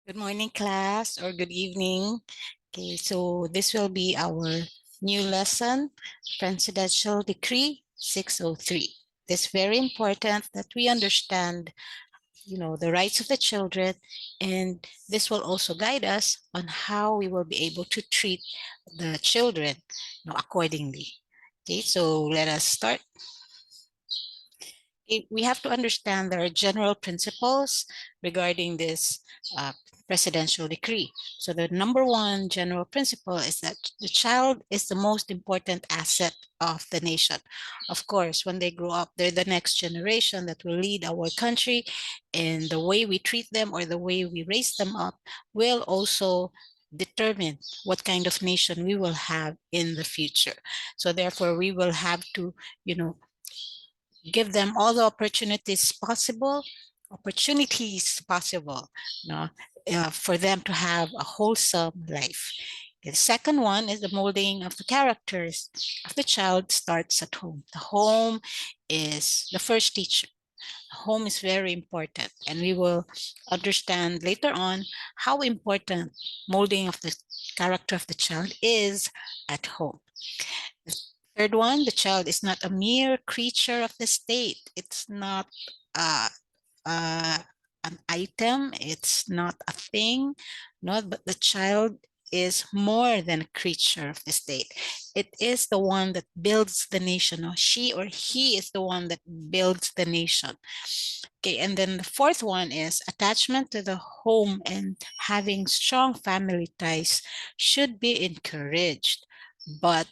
Good morning, class, or good evening. Okay, so this will be our new lesson, Presidential Decree 603. It's very important that we understand, the rights of the children, and this will also guide us on how we will be able to treat the children, accordingly. Okay, so let us start. We have to understand there are general principles regarding this uh, presidential decree. So the number one general principle is that the child is the most important asset of the nation. Of course, when they grow up, they're the next generation that will lead our country, and the way we treat them or the way we raise them up will also determine what kind of nation we will have in the future. So therefore, we will have to, you know, give them all the opportunities possible, you know, for them to have a wholesome life. The second one is the molding of the characters of the child starts at home. The home is the first teacher. Home is very important, and we will understand later on how important molding of the character of the child is at home. The third one, the child is not a mere creature of the state. It's not uh, uh, an item. It's not a thing. No, but the child is more than a creature of the state. It is the one that builds the nation. Or she or he is the one that builds the nation. Okay, and then the fourth one is attachment to the home and having strong family ties should be encouraged, but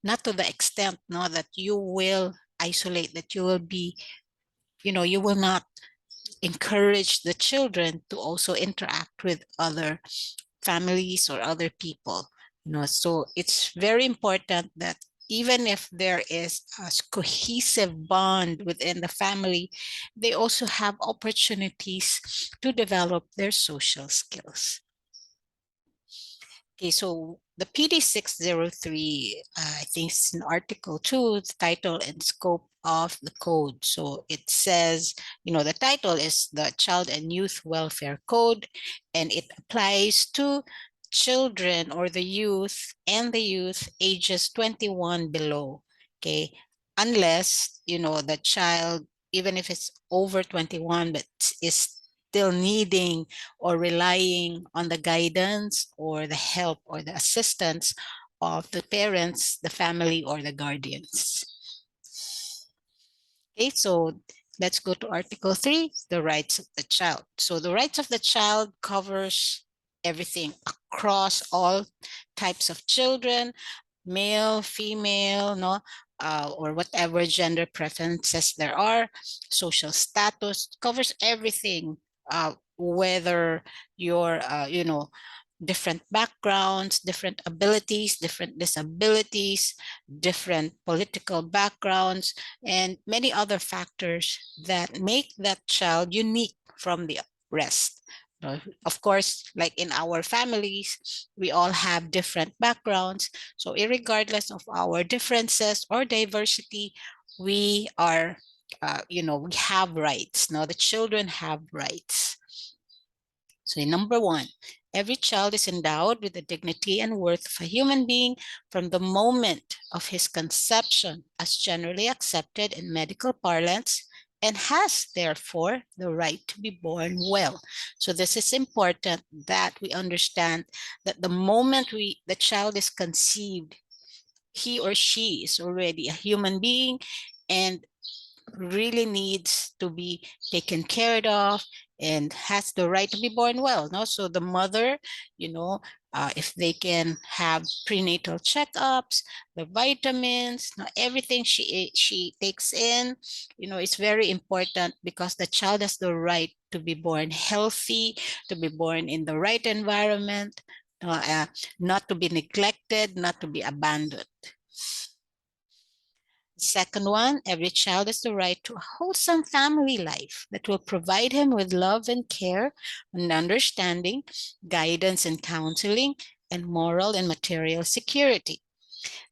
not to the extent, no, that you will isolate, that you will be, you will not encourage the children to also interact with other families or other people. So it's very important that even if there is a cohesive bond within the family, they also have opportunities to develop their social skills. Okay, so the PD 603, I think it's in Article 2, the title and scope of the code. So it says, the title is the Child and Youth Welfare Code, and it applies to children or the youth ages 21 below. Okay, unless, the child, even if it's over 21, but is still needing or relying on the guidance or the help or the assistance of the parents, the family, or the guardians. Okay, so let's go to Article 3, the rights of the child. So the rights of the child covers everything across all types of children, male, female, no, or whatever gender preferences there are, social status, covers everything, whether you're, different backgrounds, different abilities, different disabilities, different political backgrounds, and many other factors that make that child unique from the rest. Of course, like in our families, we all have different backgrounds. So regardless of our differences or diversity, we are, we have rights. Now the children have rights. So number one, every child is endowed with the dignity and worth of a human being from the moment of his conception, as generally accepted in medical parlance, and has therefore the right to be born well. So this is important that we understand that the moment the child is conceived, he or she is already a human being and really needs to be taken care of and has the right to be born well. No, so the mother, if they can have prenatal checkups, the vitamins, everything she takes in, it's very important because the child has the right to be born healthy, to be born in the right environment, not to be neglected, not to be abandoned. Second one, every child has the right to a wholesome family life that will provide him with love and care and understanding, guidance and counseling, and moral and material security.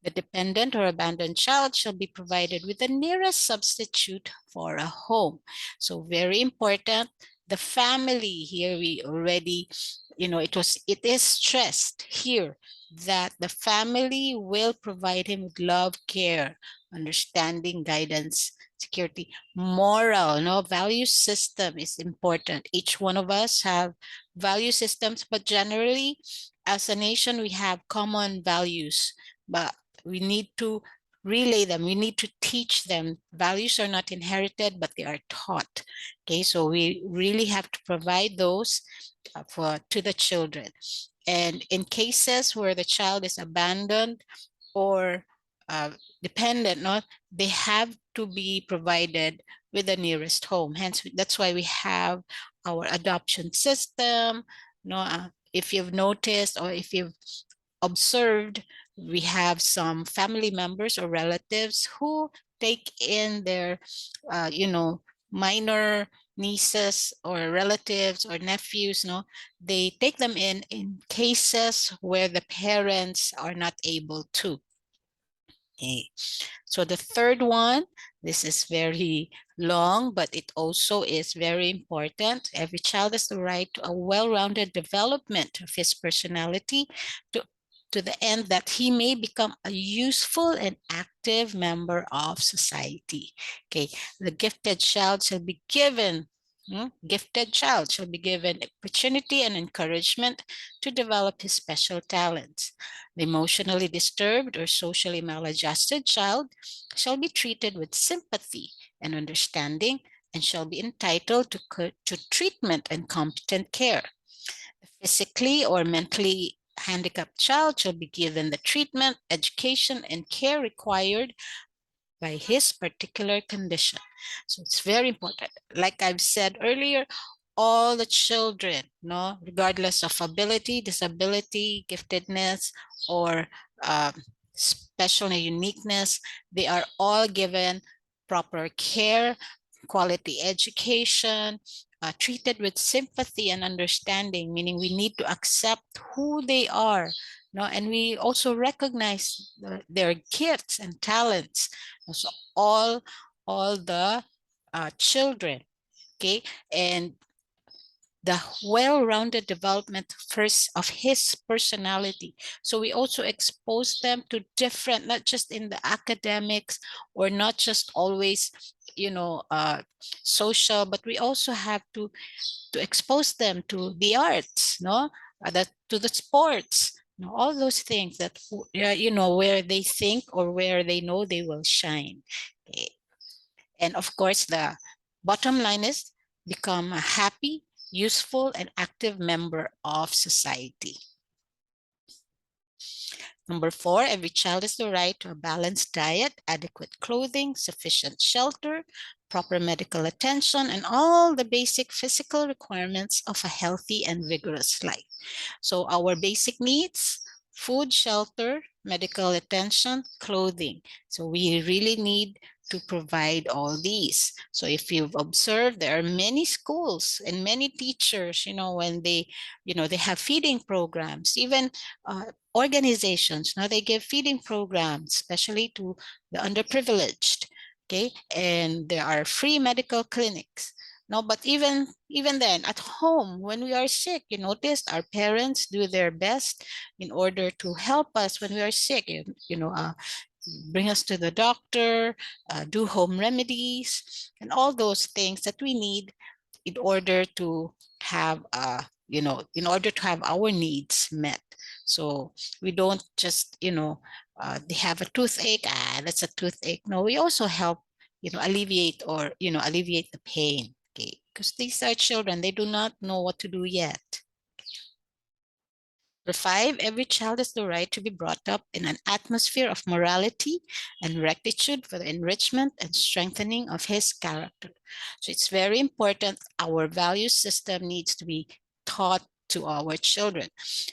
The dependent or abandoned child shall be provided with the nearest substitute for a home. So very important The family here, we already, it is stressed here that the family will provide him with love, care, understanding, guidance, security, moral, no value system is important. Each one of us have value systems, but generally as a nation, we have common values, but we need to relay them. We need to teach them. Values are not inherited, but they are taught. Okay, so we really have to provide those to the children. And in cases where the child is abandoned or uh, dependent, no, they have to be provided with the nearest home. Hence, that's why we have our adoption system. No, if you've noticed or if you've observed, we have some family members or relatives who take in their, minor nieces or relatives or nephews, no, they take them in cases where the parents are not able to. Okay. So the third one, this is very long, but it also is very important. Every child has the right to a well-rounded development of his personality to, to the end that he may become a useful and active member of society. Okay, the gifted child shall be given gifted child shall be given opportunity and encouragement to develop his special talents. The emotionally disturbed or socially maladjusted child shall be treated with sympathy and understanding and shall be entitled to treatment and competent care. The physically or mentally handicapped child shall be given the treatment, education, and care required by his particular condition. So it's very important. Like I've said earlier, all the children, no, regardless of ability, disability, giftedness, or special uniqueness, they are all given proper care, quality education, treated with sympathy and understanding, meaning we need to accept who they are. No, and we also recognize their gifts and talents. So all the children, okay, and the well-rounded development first of his personality. So we also expose them to different, not just in the academics or not just always, social, but we also have to expose them to the arts, no, to the sports, all those things that, where they think or where they know they will shine. Okay. And of course, the bottom line is become a happy, useful, and active member of society. Number 4, every child has the right to a balanced diet, adequate clothing, sufficient shelter, proper medical attention, and all the basic physical requirements of a healthy and vigorous life. So our basic needs: food, shelter, medical attention, clothing. So we really need to provide all these. So if you've observed, there are many schools and many teachers, when they have feeding programs, even organizations, now they give feeding programs, especially to the underprivileged. Okay, and there are free medical clinics. No, but even then, at home, when we are sick, you notice our parents do their best in order to help us when we are sick. Bring us to the doctor, do home remedies, and all those things that we need in order to have, in order to have our needs met. So we don't just, they have a toothache, that's a toothache. No, we also help, alleviate or, alleviate the pain. Okay, because these are children, they do not know what to do yet. Number 5, every child has the right to be brought up in an atmosphere of morality and rectitude for the enrichment and strengthening of his character. So it's very important. Our value system needs to be taught to our children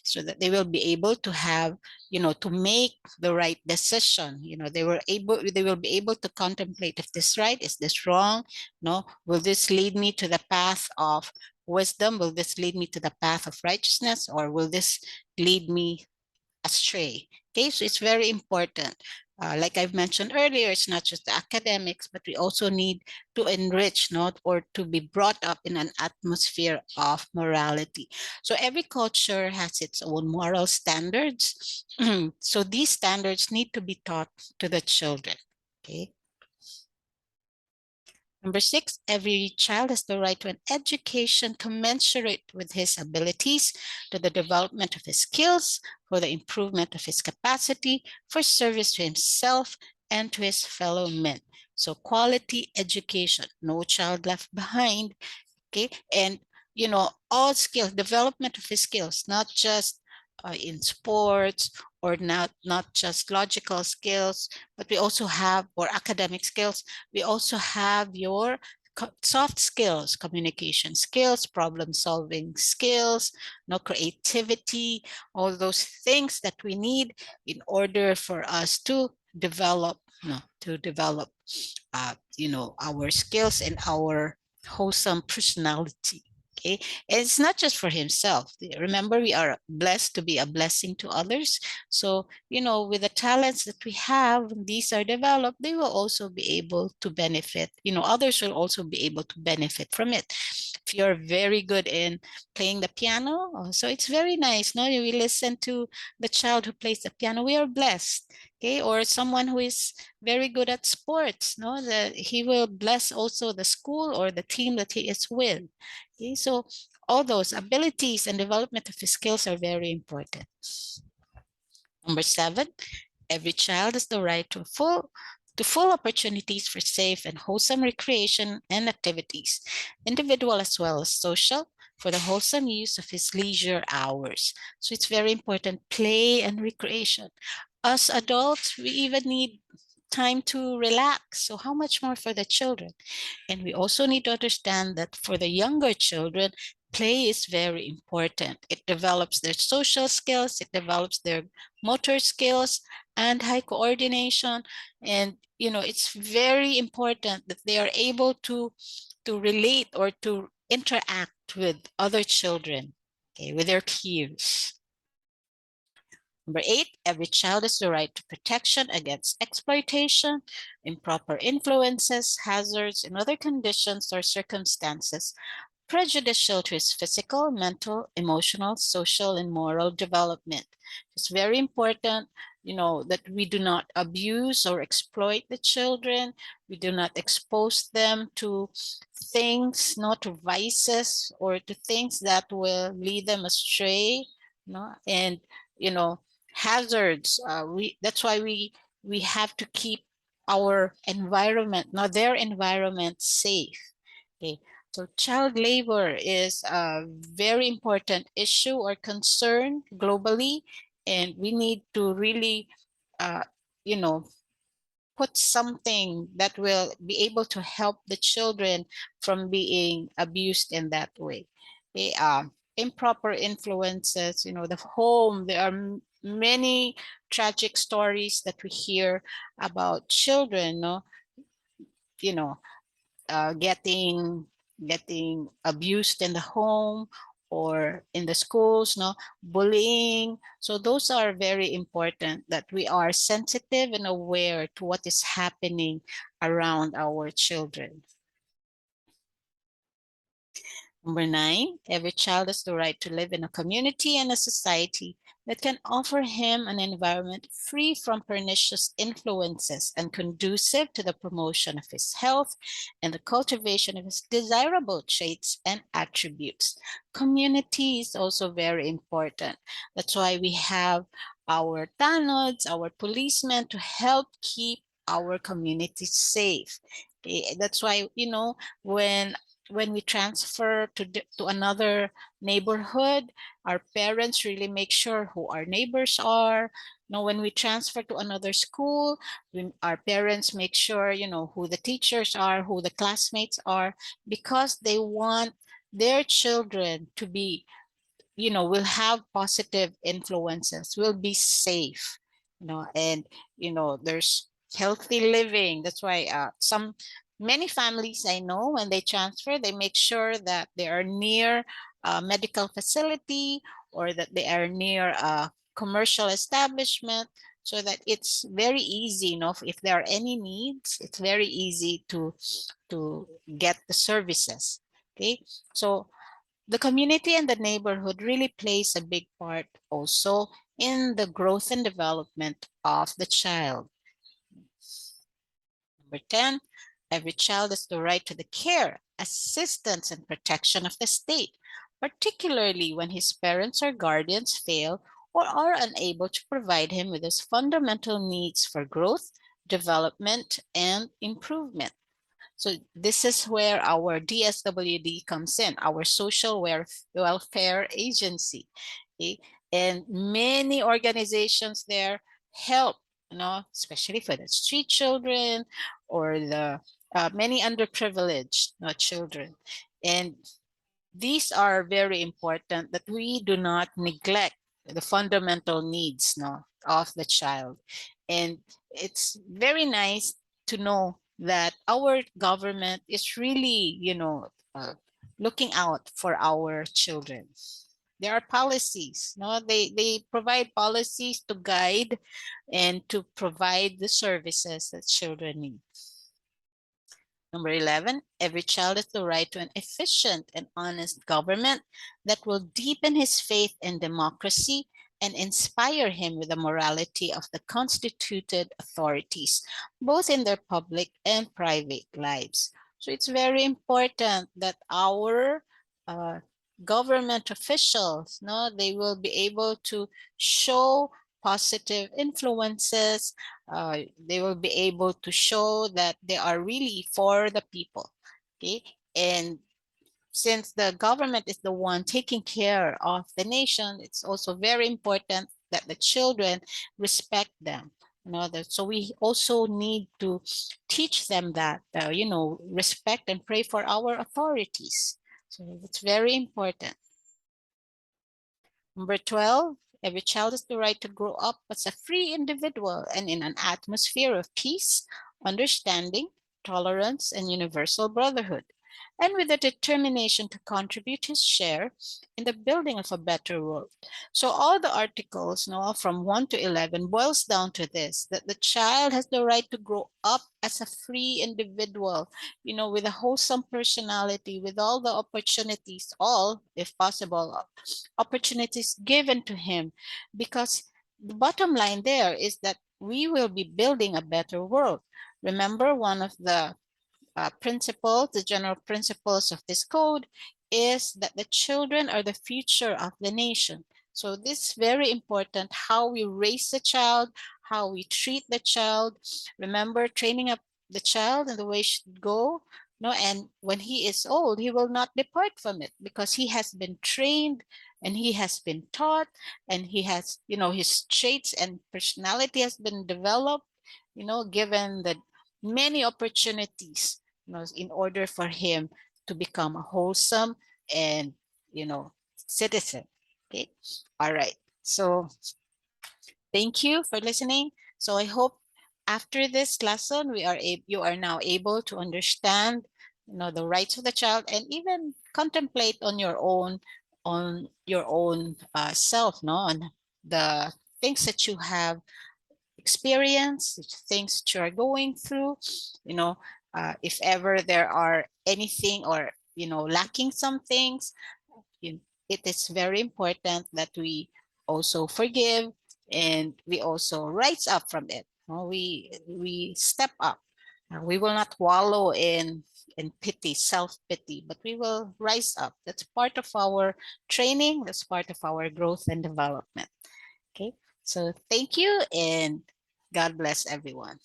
so that they will be able to have, to make the right decision. They will be able to contemplate, if this right, is this wrong? No, will this lead me to the path of wisdom? Will this lead me to the path of righteousness, or will this lead me astray? Okay, so it's very important. Like I've mentioned earlier, it's not just the academics, but we also need to enrich, not or to be brought up in an atmosphere of morality. So every culture has its own moral standards. So these standards need to be taught to the children. Okay. Number 6, every child has the right to an education commensurate with his abilities, to the development of his skills, for the improvement of his capacity, for service to himself and to his fellow men. So quality education, no child left behind. Okay, and all skills, development of his skills, not just in sports, or not just logical skills, but we also have, or academic skills, we also have your soft skills, communication skills, problem solving skills, no creativity, all those things that we need in order for us to develop no, to develop our skills and our wholesome personality. Okay, and it's not just for himself. Remember, we are blessed to be a blessing to others. So with the talents that we have, these are developed, they will also be able to benefit. Others will also be able to benefit from it. If you're very good in playing the piano, so it's very nice. No, we listen to the child who plays the piano, we are blessed. Okay, or someone who is very good at sports, no, that he will bless also the school or the team that he is with. Okay, so all those abilities and development of his skills are very important. Number 7, every child has the right to full opportunities for safe and wholesome recreation and activities, individual as well as social, for the wholesome use of his leisure hours. So it's very important, play and recreation. Us adults, we even need time to relax. So how much more for the children? And we also need to understand that for the younger children, play is very important. It develops their social skills, it develops their motor skills and high coordination. And it's very important that they are able to relate or to interact with other children, okay, with their peers. Number 8, every child has the right to protection against exploitation, improper influences, hazards, and other conditions or circumstances prejudicial to his physical, mental, emotional, social, and moral development. It's very important, that we do not abuse or exploit the children. We do not expose them to things, not to vices or to things that will lead them astray, and you know, hazards. That's why we have to keep our environment, not their environment, safe. Okay. So child labor is a very important issue or concern globally, and we need to really, uh, you know, put something that will be able to help the children from being abused in that way. Okay, improper influences, the home, there are many tragic stories that we hear about children, you know, getting abused in the home or in the schools, bullying. So those are very important, that we are sensitive and aware to what is happening around our children. Number 9, every child has the right to live in a community and a society that can offer him an environment free from pernicious influences and conducive to the promotion of his health and the cultivation of his desirable traits and attributes. Community is also very important. That's why we have our tanods, our policemen, to help keep our community safe. That's why, when we transfer to another neighborhood, our parents really make sure who our neighbors are. When we transfer to another school, our parents make sure, who the teachers are, who the classmates are, because they want their children to be, will have positive influences, will be safe, and, there's healthy living. That's why many families I know, when they transfer, they make sure that they are near a medical facility or that they are near a commercial establishment, so that it's very easy, if there are any needs, it's very easy to get the services. Okay, so the community and the neighborhood really plays a big part also in the growth and development of the child. Number 10, every child has the right to the care, assistance, and protection of the state, particularly when his parents or guardians fail or are unable to provide him with his fundamental needs for growth, development, and improvement. So this is where our DSWD comes in, our social welfare agency. Okay? And many organizations there help, especially for the street children or the many underprivileged children. And these are very important that we do not neglect the fundamental needs, of the child. And it's very nice to know that our government is really, looking out for our children. There are policies, they provide policies to guide and to provide the services that children need. Number 11, every child has the right to an efficient and honest government that will deepen his faith in democracy and inspire him with the morality of the constituted authorities, both in their public and private lives. So it's very important that our uh, government officials, they will be able to show positive influences. They will be able to show that they are really for the people. Okay, and since the government is the one taking care of the nation, it's also very important that the children respect them. So we also need to teach them that, respect and pray for our authorities. So it's very important. Number 12, every child has the right to grow up as a free individual and in an atmosphere of peace, understanding, tolerance, and universal brotherhood, and with a determination to contribute his share in the building of a better world. So all the articles, from 1 to 11 boils down to this, that the child has the right to grow up as a free individual, with a wholesome personality, with all the opportunities, if possible, opportunities given to him, because the bottom line there is that we will be building a better world. Remember, one of the principles, the general principles of this code is that the children are the future of the nation. So this is very important, how we raise the child, how we treat the child. Remember, training up the child in the way it should go. No, and when he is old, he will not depart from it because he has been trained and he has been taught and he has, his traits and personality has been developed, given the many opportunities, in order for him to become a wholesome and, citizen. Okay. All right. So thank you for listening. So I hope after this lesson, you are now able to understand, the rights of the child and even contemplate on your own self, on the things that you have experienced, things that you are going through, if ever there are anything or, lacking some things, you- it is very important that we also forgive and we also rise up from it. We step up. We will not wallow in pity, self-pity, but we will rise up. That's part of our training. That's part of our growth and development. Okay, so thank you and God bless everyone.